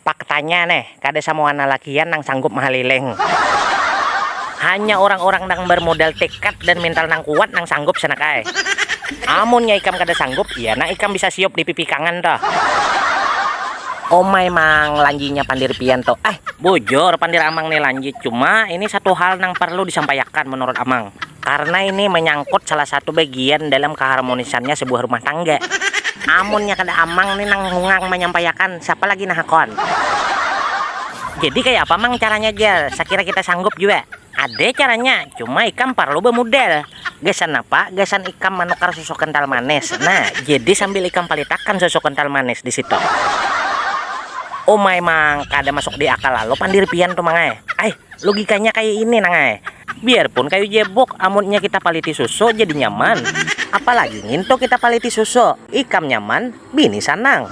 Faktanya nih, kada semua lakian nang sanggup mahalileng. Hanya orang-orang nang bermodal tekad dan mental nang kuat nang sanggup senakai. Amunnya ikam kada sanggup, ya nah ikam bisa siup di pipi kangen toh. Omai mang lanjinya pandir pian toh. Bujur pandir amang nih lanjut. Cuma ini satu hal nang perlu disampaikan menurut amang. Karena ini menyangkut salah satu bagian dalam keharmonisannya sebuah rumah tangga. Amunnya kada amang nih nang hungang menyampaikan, siapa lagi nah hakon. Jadi kayak apa mang caranya aja? Sekira kita sanggup juga. Ada caranya, cuma ikam perlu bermodal. Gasan apa? Gasan ikam menukar susu kental manis. Nah, jadi sambil ikam palitakan susu kental manis di situ. Oh my mang, kada masuk di akal lalu pandir pian tuh mangai. Logikanya kayak ini nangai. Biarpun kayu jebok, amunnya kita paliti susu jadi nyaman. Apalagi nginto kita paliti susu, ikam nyaman, bini sanang.